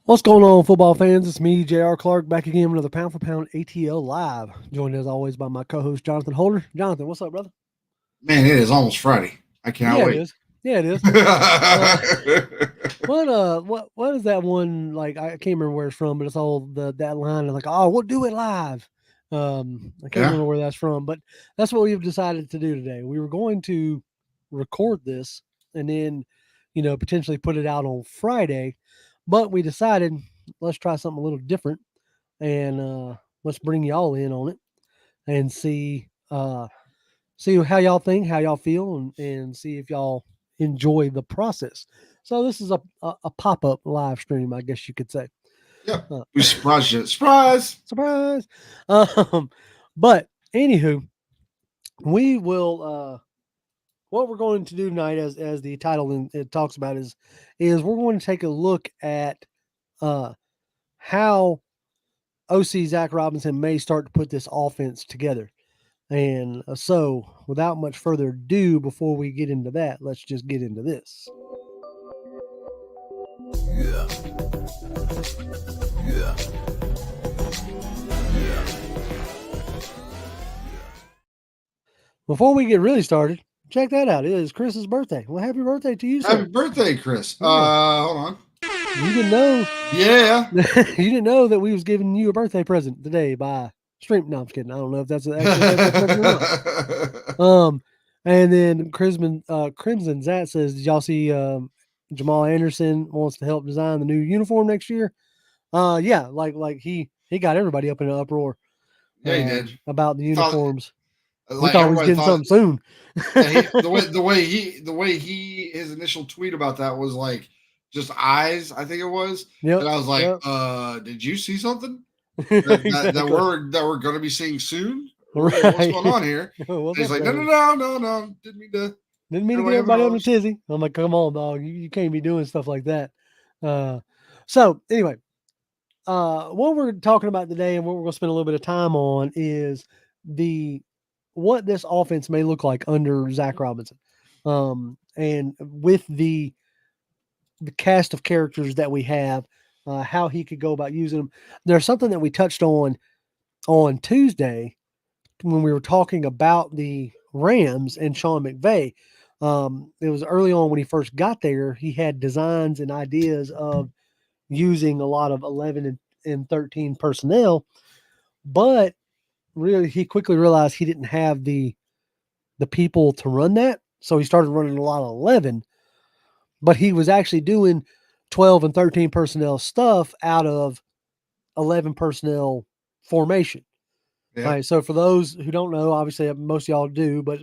What's going on, football fans? It's me, J.R. Clark, back again with another Pound for Pound ATL Live. Joined as always by my co-host Jonathan Holder. Jonathan, what's up, brother? Man, it is almost Friday. I cannot Yeah, it wait. is. Yeah, it is. Uh, what is that one like? I can't remember where it's from, but it's all that line of like, oh, we'll do it live. I can't Yeah. remember where that's from, but that's what we've decided to do today. We were going to record this and then, potentially put it out on Friday, but we decided let's try something a little different and let's bring y'all in on it and see how y'all think, how y'all feel, and see if y'all enjoy the process. So this is a pop up live stream, I guess you could say. Yep. Uh, We surprised you. Surprise. Surprise! Um, but anywho, we will. What we're going to do tonight, as the title it talks about, is we're going to take a look at uh, how OC Zac Robinson may start to put this offense together. And so, without much further ado, before we get into that, let's just get into this. Before we get really started, check that out. It is Chris's birthday. Well, happy birthday to you, Happy sir. birthday, Chris. Yeah. Hold on. You didn't know Yeah. you didn't know that we was giving you a birthday present today by stream. No, I'm just kidding. I don't know if that's actually a birthday present or not. And then Crimson Zat says, "Did y'all see Jamal Anderson wants to help design the new uniform next year?" Yeah, like he got everybody up in an uproar Yeah, he did. about the Thought uniforms. We like thought we was everybody getting thought. something soon. Yeah, the way he his initial tweet about that was like just eyes. I think it was, Yep, and I was like, yep. did you see something that Exactly. we're going to be seeing soon? What's Right. going on here? What's And he's up like, no, no, there? no, no, no. Didn't mean to Didn't mean get to get away from everybody on the ours. tizzy. I'm like, come on, dog. You can't be doing stuff like that. Uh, so anyway, what we're talking about today and what we're going to spend a little bit of time on is the what this offense may look like under Zac Robinson, and with the cast of characters that we have, how he could go about using them. There's something that we touched on Tuesday when we were talking about the Rams and Sean McVay. It was early on when he first got there. He had designs and ideas of using a lot of 11 and 13 personnel, but really he quickly realized he didn't have the people to run that. So he started running a lot of 11, but he was actually doing 12 and 13 personnel stuff out of 11 personnel formation. All Yeah. right. So for those who don't know, obviously most of y'all do, but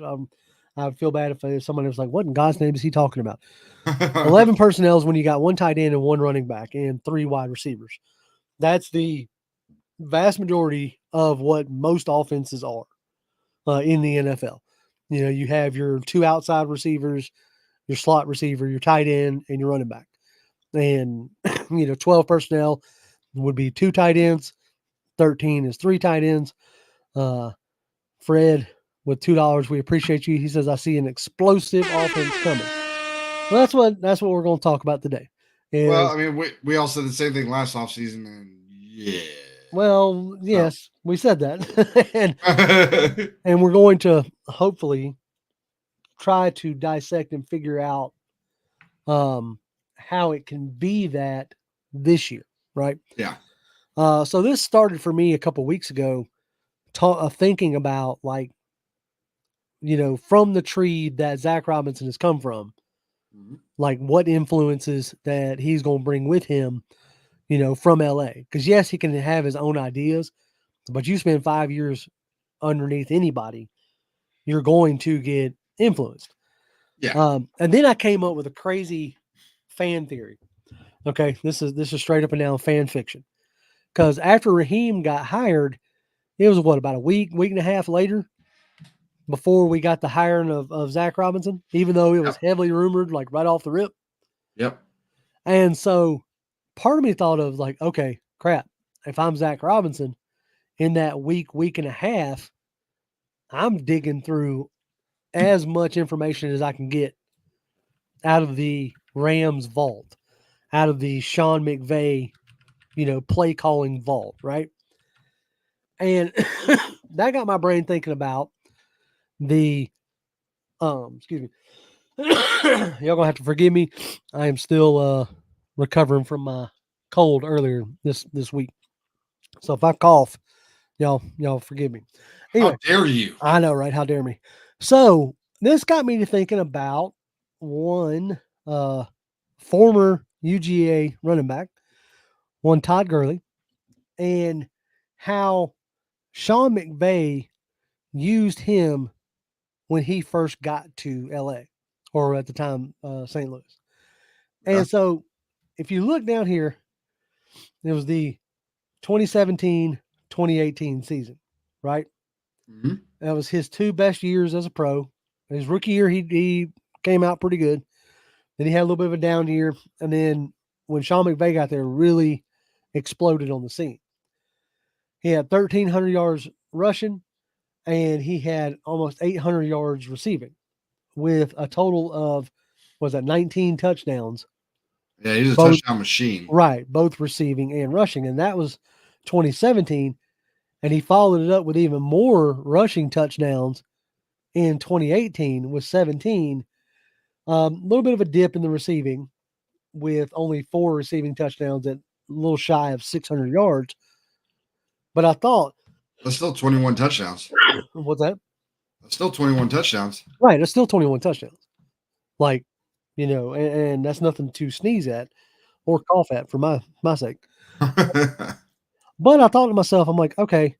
I feel bad if somebody was like, "What in God's name is he talking about?" 11 personnel is when you got one tight end and one running back and three wide receivers. That's the vast majority of what most offenses are in the NFL. You have your two outside receivers, your slot receiver, your tight end, and your running back. And 12 personnel would be two tight ends, 13 is three tight ends. Uh, Fred with $2, we appreciate you. He says, I see an explosive offense coming. Well, that's what we're going to talk about today. Well, Is I mean, we all said the same thing last offseason, and yeah. well, So, yes, we said that, and we're going to hopefully try to dissect and figure out um, how it can be that this year, right? yeah, So this started for me a couple weeks ago, thinking about like from the tree that Zac Robinson has come from, mhm. like what influences that he's going to bring with him, from LA. Because yes, he can have his own ideas, but you spend 5 years underneath anybody, you're going to get influenced. Yeah, And then I came up with a crazy fan theory. Okay, this is straight up and down fan fiction. Because after Raheem got hired, it was what, about a week and a half later before we got the hiring of Zac Robinson, even though it was yep, heavily rumored, like right off the rip. yep, And so part of me thought of like, okay, crap. If I'm Zac Robinson in that week and a half, I'm digging through as much information as I can get out of the Rams vault, out of the Sean McVay play calling vault, right? And that got my brain thinking about the excuse me. Y'all gonna have to forgive me. I am still recovering from my cold earlier this week. So if I cough, y'all forgive me. How Anyway, dare you? I know, right? How dare me? So this got me to thinking about one former UGA running back, one Todd Gurley, and how Sean McVay used him when he first got to LA, or at the time St. Louis. Yeah. And so if you look down here, it was the 2017-2018 season, right? Mm-hmm. That was his two best years as a pro. His rookie year, he came out pretty good. Then he had a little bit of a down year. And then when Sean McVay got there, really exploded on the scene. He had 1,300 yards rushing, and he had almost 800 yards receiving with a total of, was that 19 touchdowns? Yeah, he's a Both, touchdown machine. right, both receiving and rushing. And that was 2017. And he followed it up with even more rushing touchdowns in 2018 with 17. A little bit of a dip in the receiving with only 4 receiving touchdowns at a little shy of 600 yards. But I thought, That's still 21 touchdowns. what's that? That's still 21 touchdowns. Right, it's still 21 touchdowns. Like, and that's nothing to sneeze at or cough at for my sake. But I thought to myself, I'm like, okay,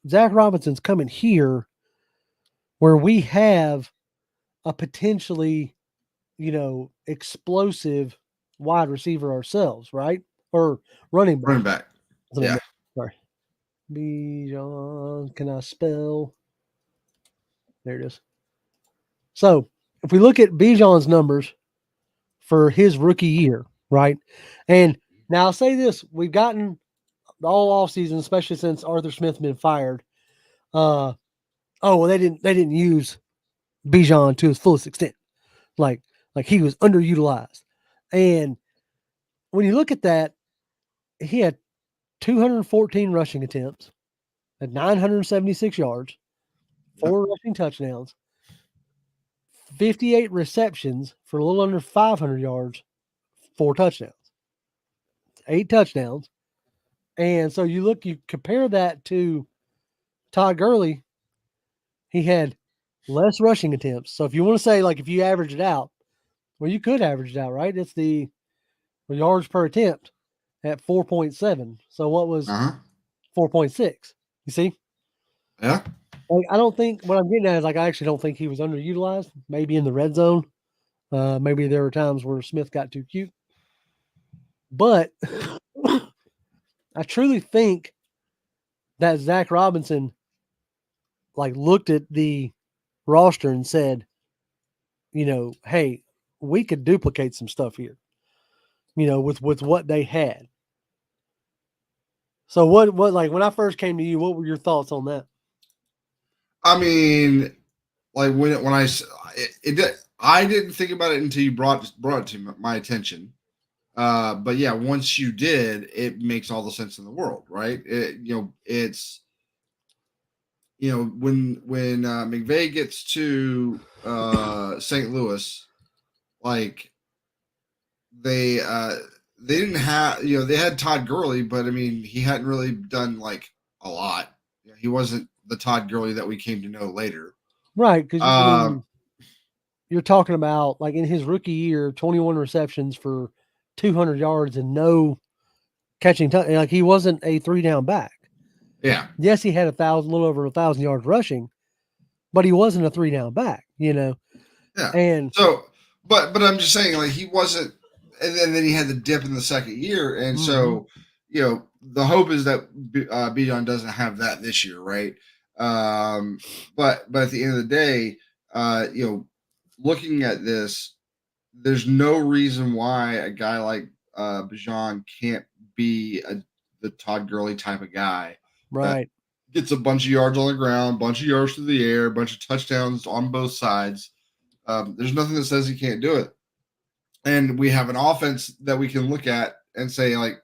Zac Robinson's coming here where we have a potentially, explosive wide receiver ourselves, right? Or running back. Running back. Yeah. Sorry. Bijan, can I spell? There it is. So if we look at Bijan's numbers for his rookie year, right? And now I'll say this: we've gotten all off season, especially since Arthur Smith's been fired. Oh well, they didn't use Bijan to his fullest extent. Like he was underutilized. And when you look at that, he had 214 rushing attempts at 976 yards, 4 rushing touchdowns, 58 receptions for a little under 500 yards, 4 touchdowns, 8 touchdowns. And so you compare that to Todd Gurley, he had less rushing attempts. So if you want to say, like, if you average it out, well, you could average it out, right? It's the yards per attempt at 4.7. So what was 4.6? You see? Yeah. Like, I don't think what I'm getting at is, like, I actually don't think he was underutilized. Maybe in the red zone. Maybe there were times where Smith got too cute. But I truly think that Zac Robinson, like, looked at the roster and said, hey, we could duplicate some stuff here, with what they had. So what like when I first came to you, what were your thoughts on that? I mean, like I didn't think about it until you brought it to my attention. But yeah, once you did, it makes all the sense in the world, right? It's when McVay gets to St. Louis, like they didn't have they had Todd Gurley, but I mean he hadn't really done like a lot. He wasn't the Todd Gurley that we came to know later, right? Because you're talking about, like, in his rookie year, 21 receptions for 200 yards and no catching. Like, he wasn't a 3-down back. Yeah. Yes, he had a little over 1,000 yards rushing, but he wasn't a 3-down back. Yeah. And so, but I'm just saying, like, he wasn't, and then he had the dip in the second year, and so the hope is that Bijan doesn't have that this year, right? But at the end of the day, looking at this, there's no reason why a guy like Bijan can't be the Todd Gurley type of guy, right? Gets a bunch of yards on the ground, bunch of yards through the air, a bunch of touchdowns on both sides. There's nothing that says he can't do it. And we have an offense that we can look at and say, like,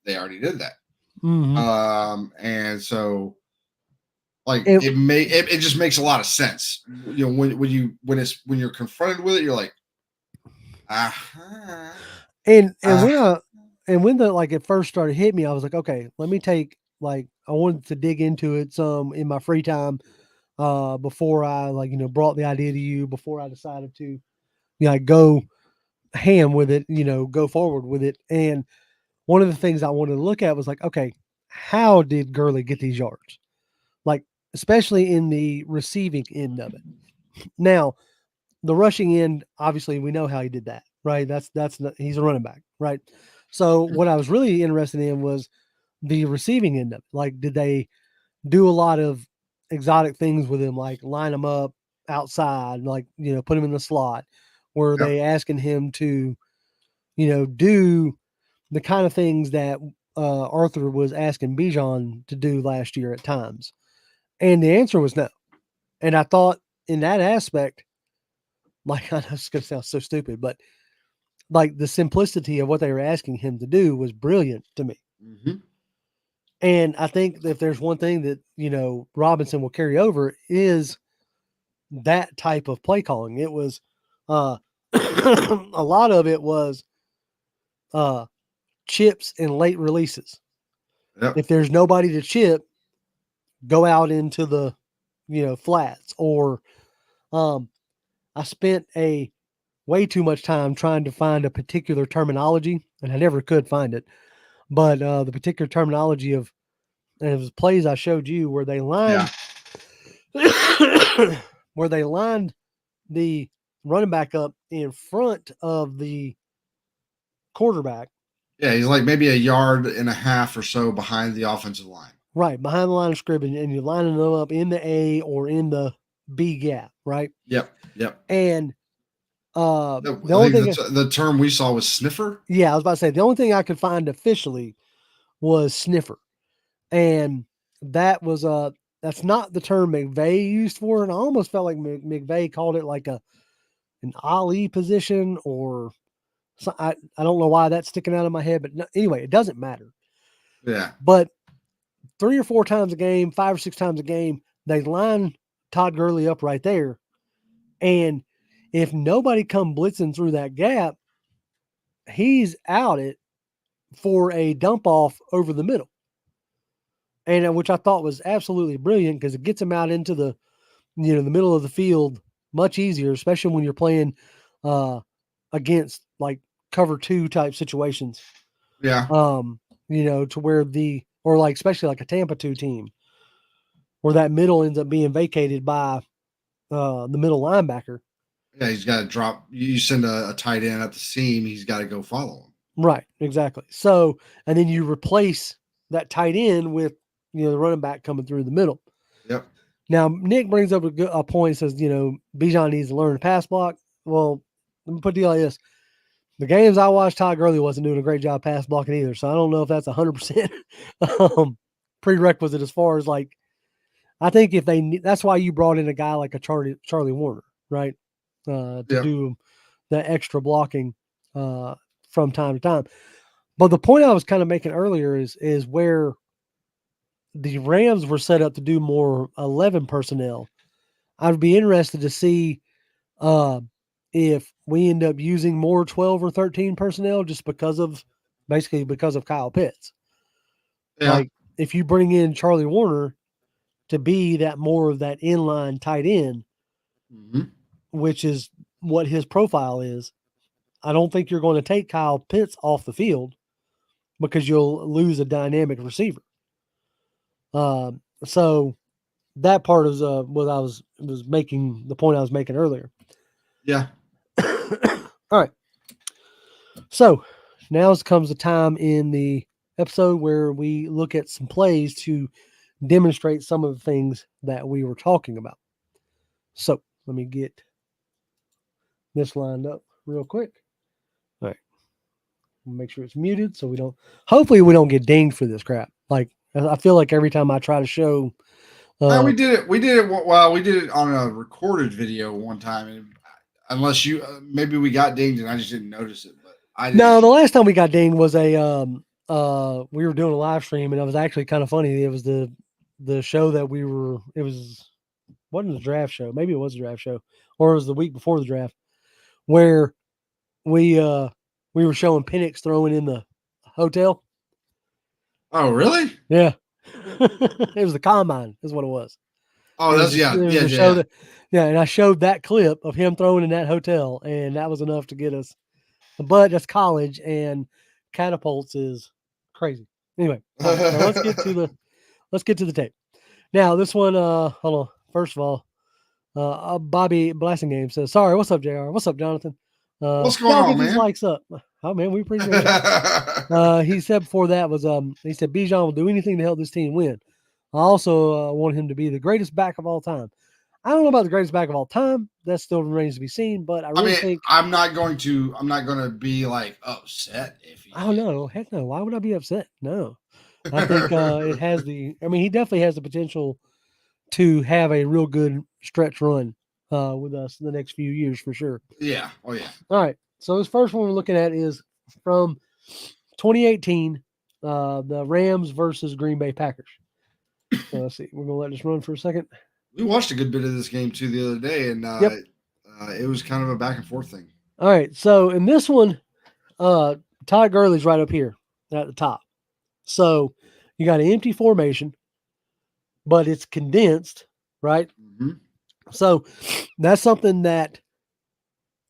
they already did that. Mm-hmm. And so like And, it just makes a lot of sense. You know, when you're confronted with it, you're like, and when the like it first started hitting me, I was like, okay, let me take like I wanted to dig into it some in my free time before I like brought the idea to you before I decided to go ham with it, go forward with it. And one of the things I wanted to look at was like, okay, how did Gurley get these yards? Like, especially in the receiving end of it. Now, the rushing end, obviously, we know how he did that, right? He's a running back, right? So what I was really interested in was the receiving end of it. Like, did they do a lot of exotic things with him, like line him up outside, like put him in the slot? Were yep, they asking him to, do the kind of things that Arthur was asking Bijan to do last year at times? And the answer was no. And I thought in that aspect, like I know it's going to sound so stupid, but like the simplicity of what they were asking him to do was brilliant to me. mm-hmm. And I think if there's one thing that, Robinson will carry over is that type of play calling. It was a lot of it was chips and late releases. Yep. If there's nobody to chip, go out into the, flats. Or I spent way too much time trying to find a particular terminology, and I never could find it. But the particular terminology of and it was plays I showed you where they lined where they lined the running back up in front of the quarterback. Yeah, he's like maybe a yard and a half or so behind the offensive line. Right, behind the line of scrimmage, and you're lining them up in the A or in the B gap, right? Yep, yep. And I the only think thing, the term we saw was sniffer. yeah, I was about to say the only thing I could find officially was sniffer, and that was that's not the term McVay used for it. And I almost felt like McVay called it like an Ali position, or so, I don't know why that's sticking out of my head, but no, anyway, it doesn't matter. Yeah, But 3 or 4 times a game, 5 or 6 times a game, they line Todd Gurley up right there. And if nobody come blitzing through that gap, he's out it for a dump off over the middle. And which I thought was absolutely brilliant because it gets him out into the the middle of the field much easier, especially when you're playing against like cover 2 type situations. yeah, To where or like especially like a Tampa 2 team where that middle ends up being vacated by the middle linebacker. yeah. He's got to drop. You send a tight end at the seam. He's got to go follow him. Right, exactly. So, and then you replace that tight end with the running back coming through the middle. Yep. Now, Nick brings up a point. Says Bijan needs to learn to pass block. Well, let me put the deal like this: the games I watched, Todd Gurley wasn't doing a great job pass blocking either. So I don't know if that's 100% prerequisite as far as like. I think if that's why you brought in a guy like a Charlie Warner, right, to Yep. do the extra blocking from time to time. But the point I was kind of making earlier is where the Rams were set up to do more 11 personnel. I'd be interested to see if we end up using more 12 or 13 personnel just because of Kyle Pitts. Yeah. Like if you bring in Charlie Warner to be that more of that inline tight end, Mm-hmm. which is what his profile is, I don't think you're going to take Kyle Pitts off the field because you'll lose a dynamic receiver. So that part is what I was making the point I was making earlier. Yeah. All right. So now comes the time in the episode where we look at some plays to demonstrate some of the things that we were talking about. So let me get this lined up real quick. All right. Make sure it's muted so hopefully we don't get dinged for this crap. Like I feel like every time I try to show We did it. We did it. Well, we did it on a recorded video one time, and unless you maybe we got dinged and I just didn't notice it, but I didn't. No, the last time we got dinged was we were doing a live stream, and it was actually kind of funny. It was the show that wasn't the draft show. Maybe it was a draft show, or it was the week before the draft, where we were showing Penix throwing in the hotel. Oh, really? Yeah. It was the combine, is what it was. Oh, that's Show and I showed that clip of him throwing in that hotel, and that was enough to get us. But that's college, and catapults is crazy. Anyway, so let's get to the tape. Now this one, hold on. First of all, Bobby Blassingame says, "Sorry, what's up, Jr? What's up, Jonathan? What's going on, get man? These likes up. Oh man, we appreciate it." He said before that was he said Bijan will do anything to help this team win. I also want him to be the greatest back of all time. I don't know about the greatest back of all time. That still remains to be seen. But I really think I'm not going to be like upset if he. Oh no, heck no. Why would I be upset? No, I think it has the. I mean, he definitely has the potential to have a real good stretch run with us in the next few years for sure. Yeah. Oh yeah. All right. So this first one we're looking at is from 2018, the Rams versus Green Bay Packers. So let's see. We're gonna let this run for a second. We watched a good bit of this game too the other day, and it was kind of a back and forth thing. All right. So in this one, Todd Gurley's right up here at the top. So you got an empty formation, but it's condensed, right? Mm-hmm. So that's something that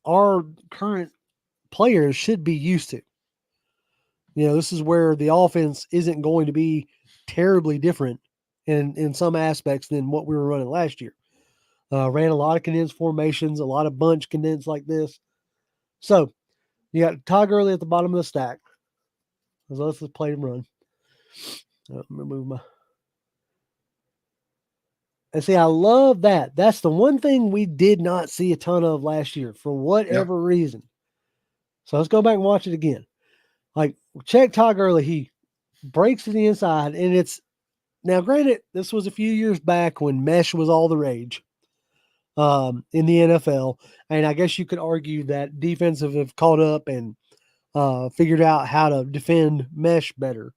our current players should be used to. You know, this is where the offense isn't going to be terribly different in some aspects than what we were running last year. Ran a lot of condensed formations, a lot of bunch condensed like this. So you got Todd Gurley at the bottom of the stack. So let's just play him run. Let me move my. And see, I love that. That's the one thing we did not see a ton of last year for whatever reason. So let's go back and watch it again. Like, check Todd Gurley. He breaks to the inside, and it's now granted, this was a few years back when mesh was all the rage in the NFL. And I guess you could argue that defensive have caught up and figured out how to defend mesh better.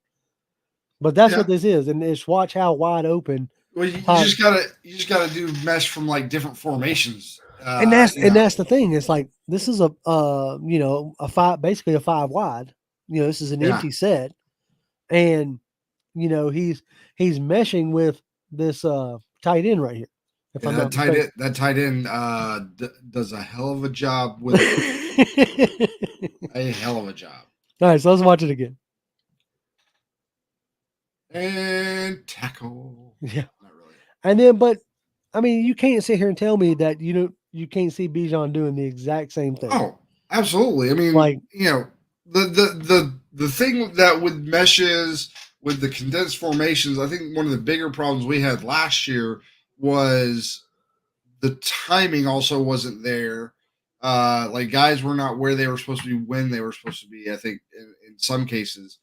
But that's what this is, and it's watch how wide open. Well, you just gotta do mesh from like different formations, and that's the thing. It's like this is a basically a 5 wide. You know, this is an empty set, and you know he's meshing with this tight end right here. That tight end does a hell of a job with a hell of a job. All right, so let's watch it again. And tackle. Yeah. Not really. And then, but I mean, you can't sit here and tell me that you can't see Bijan doing the exact same thing. Oh, absolutely. I mean, like, you know, the thing that with meshes, with the condensed formations, I think one of the bigger problems we had last year was the timing also wasn't there. Like guys were not where they were supposed to be when they were supposed to be, I think, in some cases.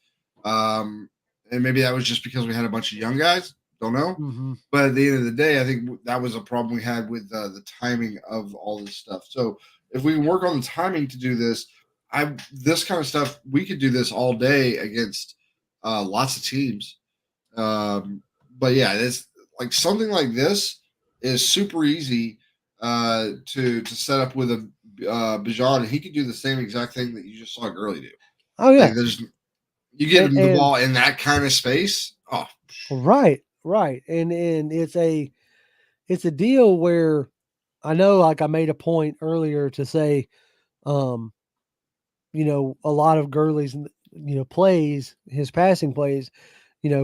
And maybe that was just because we had a bunch of young guys. Don't know. Mm-hmm. But at the end of the day, I think that was a problem we had with the timing of all this stuff. So if we can work on the timing to do this, this kind of stuff, we could do this all day against lots of teams. But yeah, it's like something like this is super easy to set up with a Bijan, and he could do the same exact thing that you just saw Gurley do. Oh yeah, like you give him the ball in that kind of space. Oh, right, and it's a deal where I know, like I made a point earlier to say, you know, a lot of Gurley's plays, his passing plays,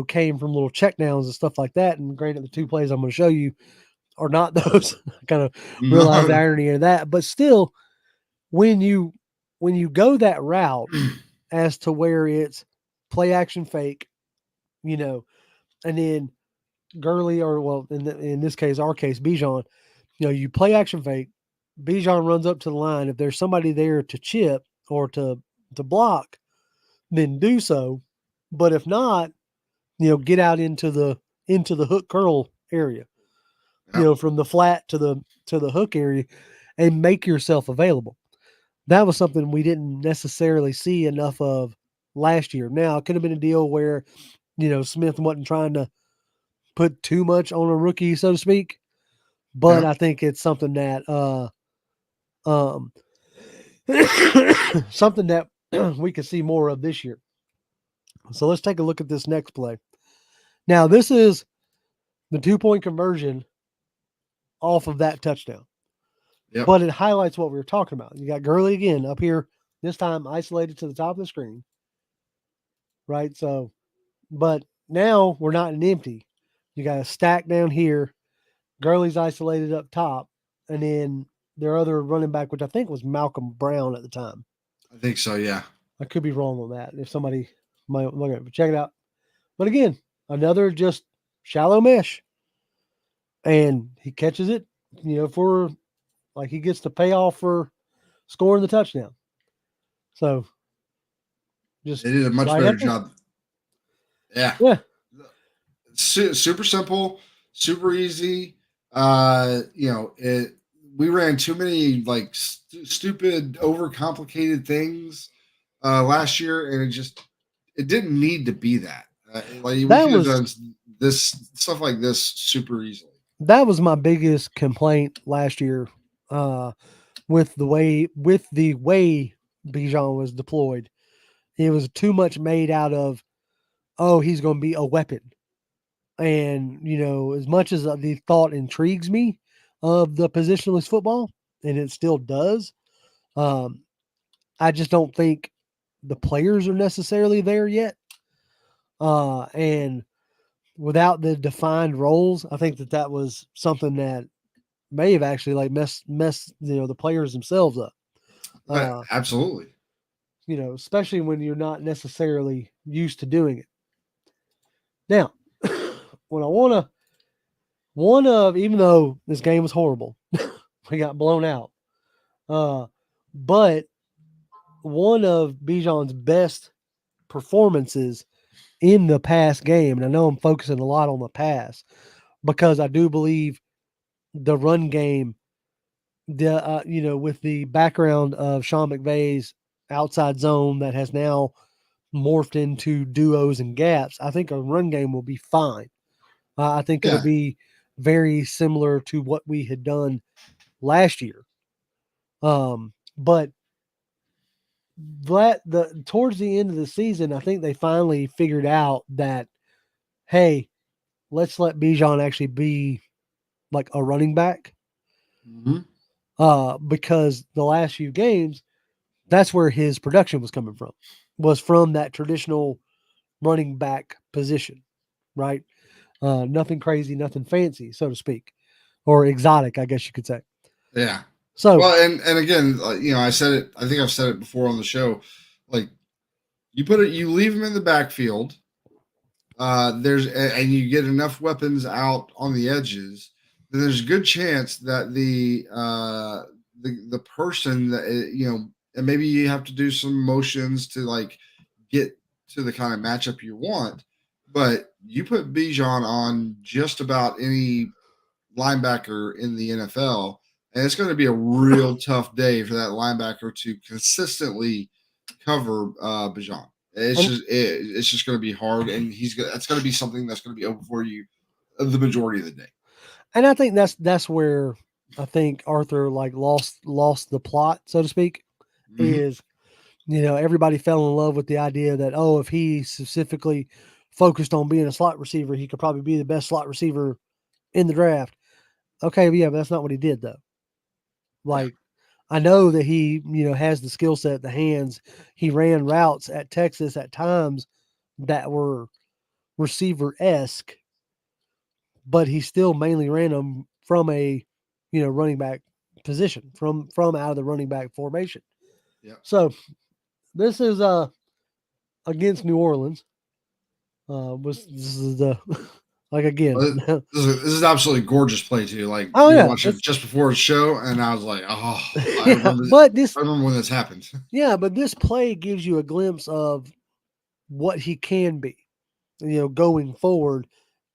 came from little checkdowns and stuff like that. And granted, the 2 plays I'm going to show you are not those. I kind of realize the irony of that, but still, when you go that route as to where it's play action fake, and then Gurley, or well, in this case, our case, Bijan, you play action fake, Bijan runs up to the line. If there's somebody there to chip or to block, then do so. But if not, get out into the hook curl area, from the flat to the hook area, and make yourself available. That was something we didn't necessarily see enough of last year. Now, it could have been a deal where, Smith wasn't trying to put too much on a rookie, so to speak. But Yeah. I think it's something that um something that we could see more of this year. So let's take a look at this next play. Now, this is the 2-point conversion off of that touchdown. Yep. But it highlights what we were talking about. You got Gurley again up here, this time isolated to the top of the screen. Right? So, but now we're not in empty. You got a stack down here. Gurley's isolated up top. And then their other running back, which I think was Malcolm Brown at the time. I think so. Yeah. I could be wrong on that. If somebody might look at it, but check it out. But again, another just shallow mesh. And he catches it, for like he gets the payoff for scoring the touchdown. So just They did a much right better up there. job. Yeah. Yeah. Super simple, super easy. We ran too many like stupid, overcomplicated things last year, and it didn't need to be that. Like we That could have was done this stuff like this super easily. that was my biggest complaint last year, with the way Bijan was deployed. It was too much made out of, oh, he's going to be a weapon. And, as much as the thought intrigues me of the positionless football, and it still does, I just don't think the players are necessarily there yet. And without the defined roles, I think that was something that may have actually like messed the players themselves up. Absolutely. Especially when you're not necessarily used to doing it. Now, when I one of, even though this game was horrible, we got blown out. But one of Bijan's best performances in the pass game, and I know I'm focusing a lot on the pass because I do believe the run game, with the background of Sean McVay's outside zone that has now morphed into duos and gaps, I think a run game will be fine. I think it'll Yeah. be very similar to what we had done last year. But towards the end of the season, I think they finally figured out that, hey, let's let Bijan actually be like a running back. Mm-hmm. Because the last few games, that's where his production was from that traditional running back position, right? Nothing crazy, nothing fancy, so to speak, or exotic, I guess you could say. Yeah. So, Well, and again, I said it. I think I've said it before on the show. Like you leave him in the backfield. And you get enough weapons out on the edges, then there's a good chance that the person that and maybe you have to do some motions to like get to the kind of matchup you want, but you put Bijan on just about any linebacker in the NFL, and it's going to be a real tough day for that linebacker to consistently cover Bijan. It's just going to be hard, and that's going to be something that's going to be open for you the majority of the day. and I think that's where I think Arthur like lost the plot, so to speak, Mm-hmm. is everybody fell in love with the idea that, oh, if he specifically focused on being a slot receiver, he could probably be the best slot receiver in the draft. Okay, yeah, but that's not what he did though. Yeah. Like, I know that he, has the skill set, the hands. He ran routes at Texas at times that were receiver-esque, but he still mainly ran them from a, running back position, from out of the running back formation. Yeah. So this is against New Orleans. This is the like again. Well, this is absolutely gorgeous play too. Like Oh we were yeah, watching it just before the show, and I was like, oh, I yeah, remember. but this I remember when this happened. but this play gives you a glimpse of what he can be, going forward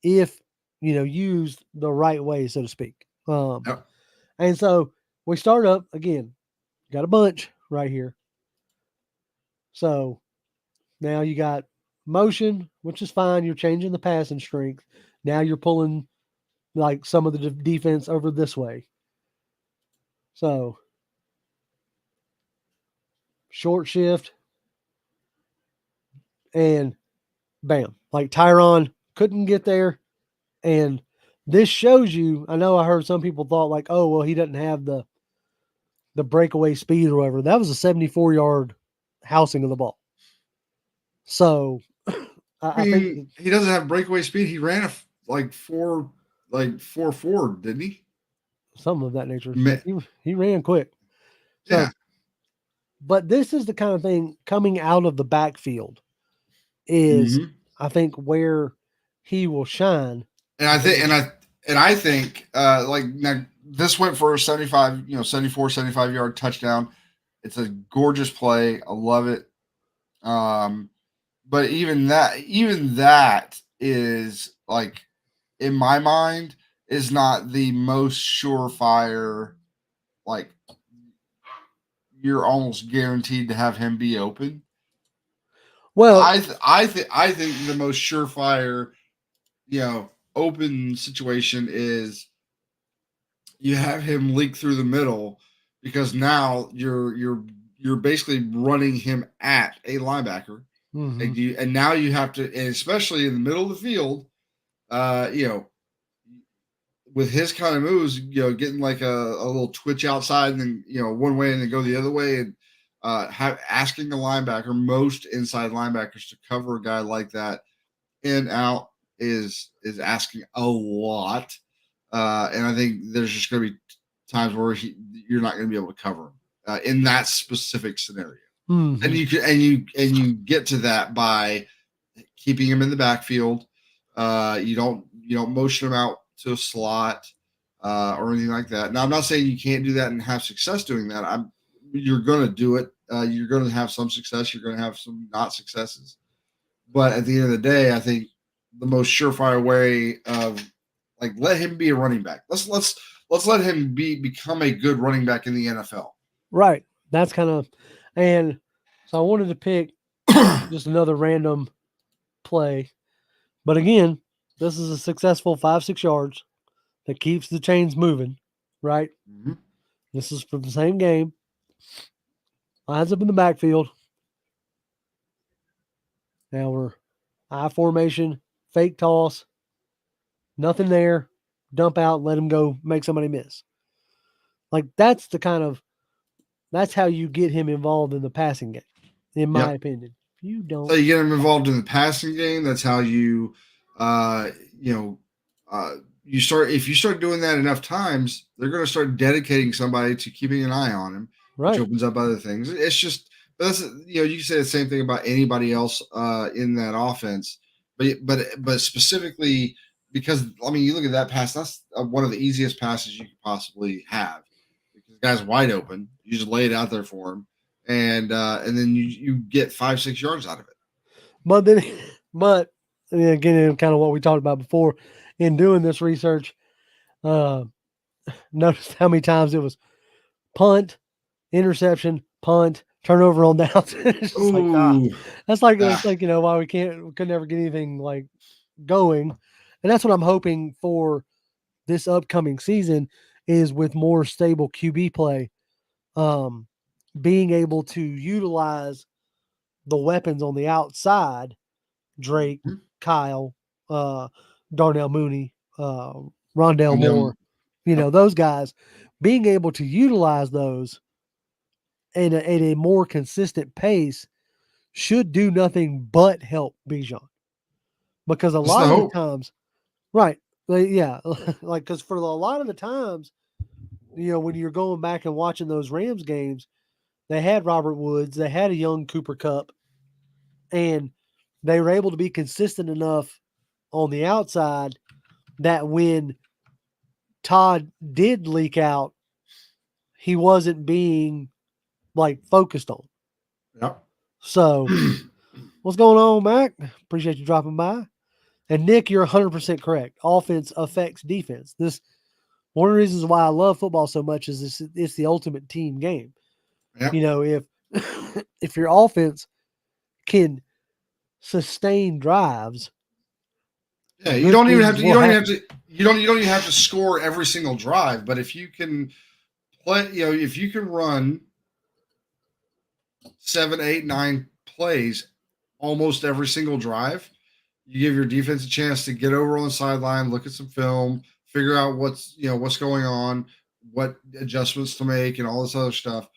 if used the right way, so to speak. Yep. And so we start up again. Got a bunch right here. So Now you got motion, which is fine. You're changing the passing strength. Now you're pulling like some of the defense over this way. So short shift and bam. Like Tyron couldn't get there. And this shows you, I know I heard some people thought like, oh, well, he doesn't have the breakaway speed or whatever. That was a 74-yard housing of the ball. So I think he doesn't have breakaway speed. He ran like 4.4, didn't he? something of that nature. Ma- He ran quick. So, yeah. but this is the kind of thing coming out of the backfield is, I think, where he will shine. And I think like now this went for a 74, 75-yard touchdown. It's a gorgeous play. I love it. But even that is like, in my mind, is not the most surefire. Like, you're almost guaranteed to have him be open. Well, I think the most surefire, open situation is you have him leak through the middle, because now you're basically running him at a linebacker, and now you have to, and especially in the middle of the field, with his kind of moves, getting like a little twitch outside, and then one way and then go the other way, and asking the linebacker, most inside linebackers, to cover a guy like that in out is asking a lot. And I think there's just going to be times where you're not going to be able to cover him in that specific scenario. And you get to that by keeping him in the backfield. You don't motion him out to a slot or anything like that. Now, I'm not saying you can't do that and have success doing that. You're going to do it. You're going to have some success. You're going to have some not successes. But at the end of the day, I think the most surefire way of, like, let him be a running back. Let's let him become a good running back in the NFL. Right. That's kind of, and so I wanted to pick just another random play. But again, this is a successful 5-6 yards that keeps the chains moving, right? Mm-hmm. This is from the same game. Lines up in the backfield. Now we're I formation, fake toss, nothing there, dump out, let him go, make somebody miss. Like that's how you get him involved in the passing game, in my opinion. If you don't, so you get him involved in the passing game. That's how you, you start. If you start doing that enough times, they're going to start dedicating somebody to keeping an eye on him, which opens up other things. It's just, but that's, you can say the same thing about anybody else in that offense, but specifically because, I mean, you look at that pass. That's one of the easiest passes you could possibly have, because the guy's wide open. You just lay it out there for him, and then you get 5-6 yards out of it. But again, kind of what we talked about before, in doing this research, noticed how many times it was punt, interception, punt, turnover on downs. It's just that's like why we could never get anything like going, and that's what I'm hoping for this upcoming season is with more stable QB play, being able to utilize the weapons on the outside, Drake, Kyle, Darnell Mooney, Rondell Moore, those guys, being able to utilize those at a more consistent pace should do nothing but help Bijan. Because a lot of the times, right, like, because for a lot of the times, when you're going back and watching those Rams games, they had Robert Woods, they had a young Cooper Kupp, and they were able to be consistent enough on the outside that when Todd did leak out, he wasn't being like focused on. Yep. So what's going on, Mac? Appreciate you dropping by. And Nick, you're 100% correct. Offense affects defense. This one of the reasons why I love football so much is it's the ultimate team game. Yep. If if your offense can sustained drives, Yeah, you good don't even have things to. will happen. You don't even have to score every single drive. But if you can play, if you can run 7, 8, 9 plays almost every single drive, you give your defense a chance to get over on the sideline, look at some film, figure out what's going on, what adjustments to make, and all this other stuff.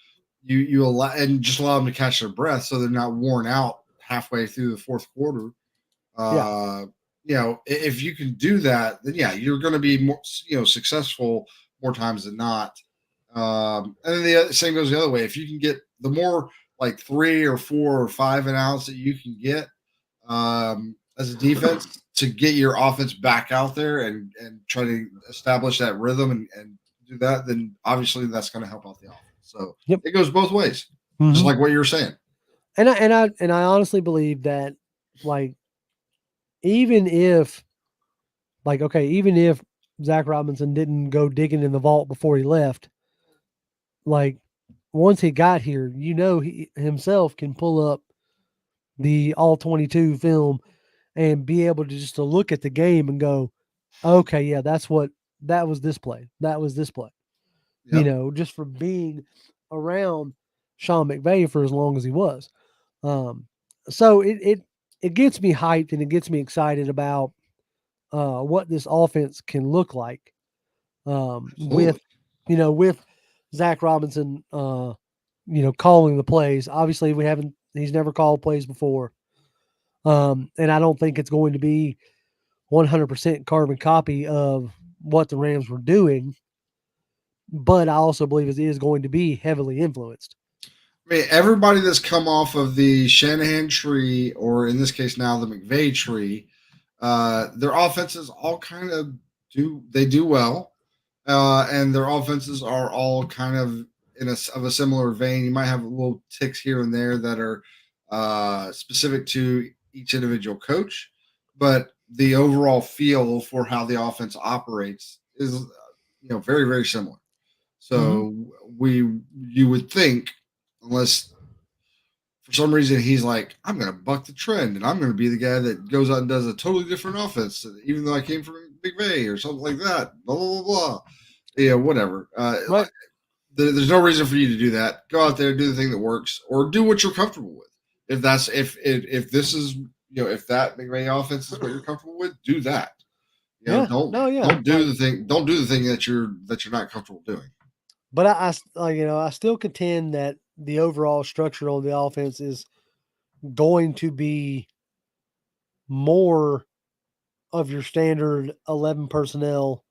You allow and just allow them to catch their breath so they're not worn out halfway through the fourth quarter. Yeah. If you can do that, then yeah, you're going to be more, successful more times than not. And then the same goes the other way. If you can get the more like 3 or 4 or 5 and outs that you can get as a defense to get your offense back out there and try to establish that rhythm and do that, then obviously that's going to help out the offense. So Yep. it goes both ways, Mhm. just like what you were saying. And I honestly believe that, like, even if Zac Robinson didn't go digging in the vault before he left, like, once he got here, he himself can pull up the all 22 film and be able to look at the game and go, okay, yeah, that was this play. That was this play. Yep. Just for being around Sean McVay for as long as he was. So it gets me hyped and it gets me excited about what this offense can look like with Absolutely. with Zac Robinson calling the plays. Obviously he's never called plays before. And I don't think it's going to be 100% carbon copy of what the Rams were doing, but I also believe it is going to be heavily influenced. I mean, everybody that's come off of the Shanahan tree, or in this case now the McVay tree, their offenses all kind of do well, and their offenses are all kind of of a similar vein. You might have little ticks here and there that are specific to each individual coach, but the overall feel for how the offense operates is very very similar. Mm-hmm. So you would think, unless for some reason he's like, I'm going to buck the trend and I'm going to be the guy that goes out and does a totally different offense, even though I came from Big Bay or something like that. Blah blah blah blah. Yeah, whatever. Right. There's no reason for you to do that. Go out there, do the thing that works, or do what you're comfortable with. If this is if that Big Bay offense is what you're comfortable with, do that. Yeah. Don't No. Yeah. don't do the thing. Don't do the thing that you're not comfortable doing. But I still contend that the overall structure on the offense is going to be more of your standard 11 personnel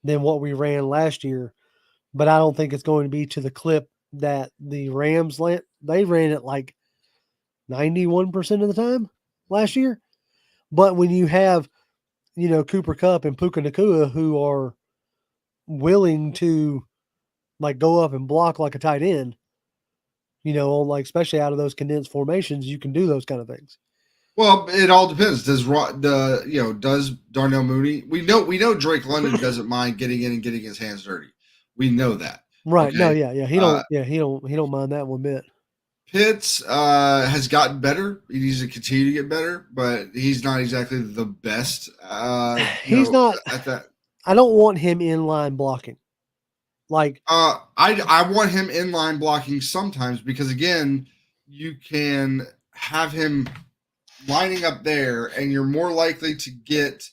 than what we ran last year. But I don't think it's going to be to the clip that the Rams they ran it like 91% of the time last year. But when you have, Cooper Kupp and Puka Nakua who are willing to like go up and block like a tight end, on like especially out of those condensed formations, you can do those kind of things. Well, it all depends. Does Darnell Mooney? We know Drake London doesn't mind getting in and getting his hands dirty. We know that. Right. No, Okay. yeah. He don't mind that one bit. Pitts has gotten better. He needs to continue to get better, but he's not exactly the best. He's not. At that. I don't want him in line blocking. Like, I want him in line blocking sometimes because again, you can have him lining up there, and you're more likely to get,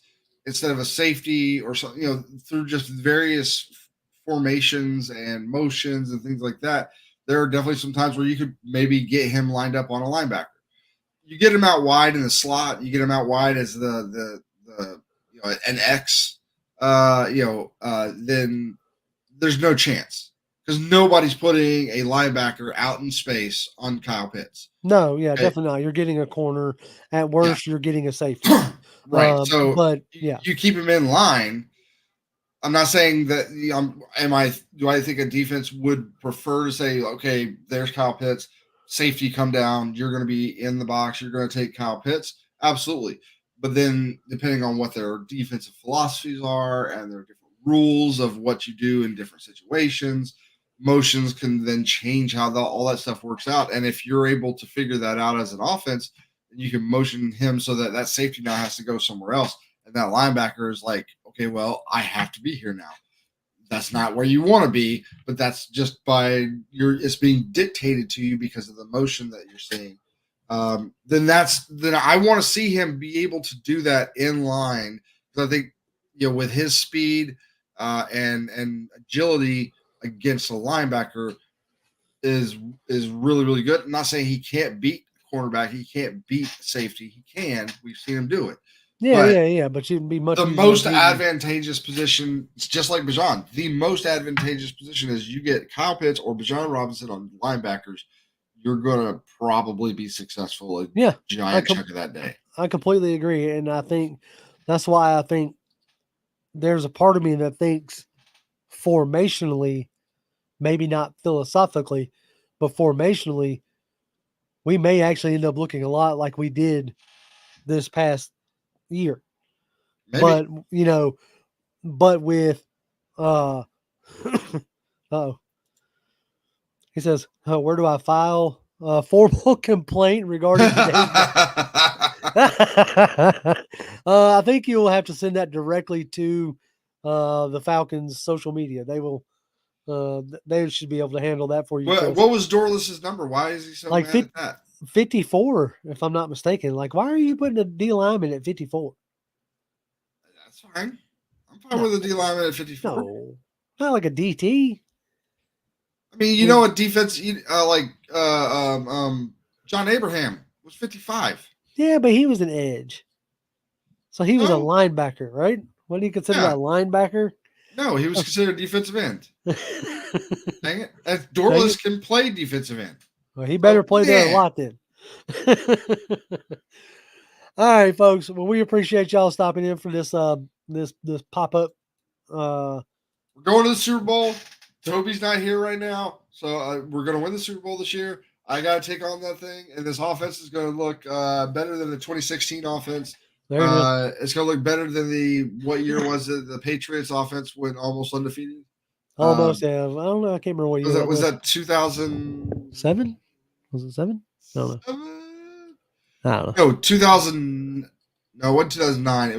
instead of a safety or something, through just various formations and motions and things like that. There are definitely some times where you could maybe get him lined up on a linebacker. You get him out wide in the slot. You get him out wide as the an X. Then there's no chance because nobody's putting a linebacker out in space on Kyle Pitts. no, yeah, Okay? definitely not. You're getting a corner. At worst, you're getting a safety. Right. So But yeah, you keep him in line. I'm not saying that. Do I think a defense would prefer to say, okay, there's Kyle Pitts, safety come down, you're going to be in the box, you're going to take Kyle Pitts? Absolutely. But then, depending on what their defensive philosophies are and their different rules of what you do in different situations, motions can then change how all that stuff works out. And if you're able to figure that out as an offense, and you can motion him so that safety now has to go somewhere else. And that linebacker is like, okay, well, I have to be here now. That's not where you want to be, but that's just it's being dictated to you because of the motion that you're seeing. Then I want to see him be able to do that in line. Because I think, with his speed and agility against a linebacker is really, really good. I'm not saying he can't beat cornerback, he can't beat safety. He can. We've seen him do it. Yeah. But you'd be much the most advantageous position. It's just like Bijan. The most advantageous position is you get Kyle Pitts or Bijan Robinson on linebackers. You're gonna probably be successful a giant chunk of that day. I completely agree, and I think that's why I think there's a part of me that thinks formationally, maybe not philosophically, but formationally, we may actually end up looking a lot like we did this past year. Maybe. But but with he says, where do I file a formal complaint regarding today's I think you'll have to send that directly to the Falcons social media. They will they should be able to handle that for you. What was Dorless's number? Why is he so mad at that? 54, if I'm not mistaken. Like, why are you putting a D lineman at 54? That's fine. I'm fine with a D lineman at 54. No, not like a DT. I mean, what defense? John Abraham was 55. Yeah, but he was an edge, so he was a linebacker, right? What do you consider that, linebacker? No, he was considered defensive end. Dang it! Dorless can play defensive end. Well, he better play there a lot then. All right, folks. Well, we appreciate y'all stopping in for this this pop up. We're going to the Super Bowl. Toby's not here right now, so we're going to win the Super Bowl this year. I got to take on that thing, and this offense is going to look better than the 2016 offense. It's going to look better than what year was it? The Patriots offense went almost undefeated. Almost, yeah. I don't know. I can't remember what year was that 2007? Was it 7? I don't know. I don't know. No, 2000. No, it wasn't 2009. It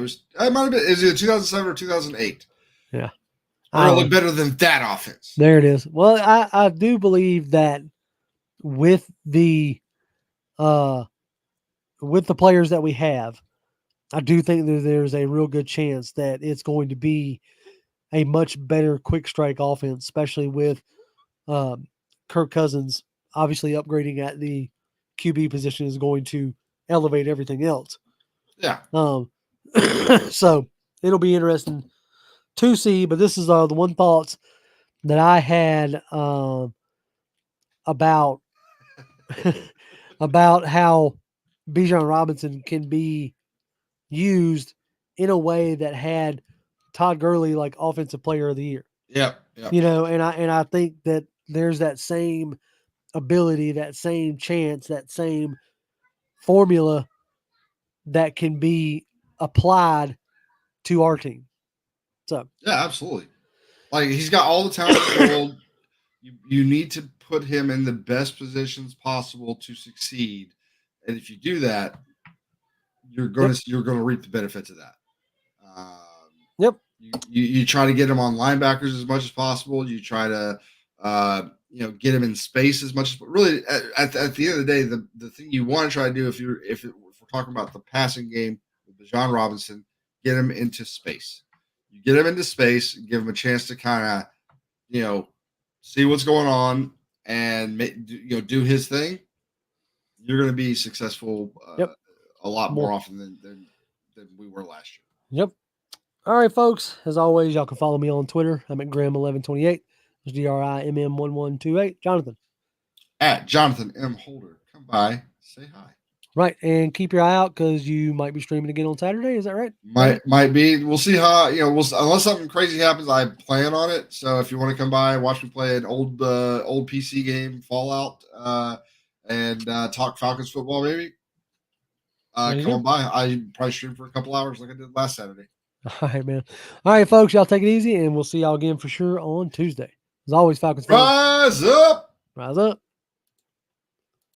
might have been. Is it 2007 or 2008? Yeah. We're going to look better than that offense. There it is. Well, I do believe that with the players that we have, I do think that there's a real good chance that it's going to be a much better quick strike offense, especially with Kirk Cousins obviously upgrading at the QB position is going to elevate everything else. Yeah. So it'll be interesting to see, but this is the one thoughts that I had about how Bijan Robinson can be used in a way that had Todd Gurley like offensive player of the year. Yeah. And I think that there's that same ability, that same chance, that same formula that can be applied to our team. So yeah, absolutely. Like, he's got all the talent in the world. You need to put him in the best positions possible to succeed, and if you do that, you're going to reap the benefits of that. You try to get him on linebackers as much as possible. You try to get him in space as much as really. At the end of the day, the thing you want to try to do if we're talking about the passing game with Bijan Robinson, get him into space. You get him into space, give him a chance to kind of see what's going on and do his thing. You're going to be successful a lot more often than we were last year. Yep. All right, folks. As always, y'all can follow me on Twitter. I'm at Grimm1128. It's GRIMM1128. Jonathan. At Jonathan M. Holder. Come by, say hi. Right, and keep your eye out because you might be streaming again on Saturday. Is that right? Might be. We'll see how unless something crazy happens. I plan on it. So if you want to come by and watch me play an old PC game, Fallout, and talk Falcons football, maybe. Come on by. I probably stream for a couple hours like I did last Saturday. All right, man. All right, folks. Y'all take it easy, and we'll see y'all again for sure on Tuesday. As always, Falcons fans. Rise up! Rise up.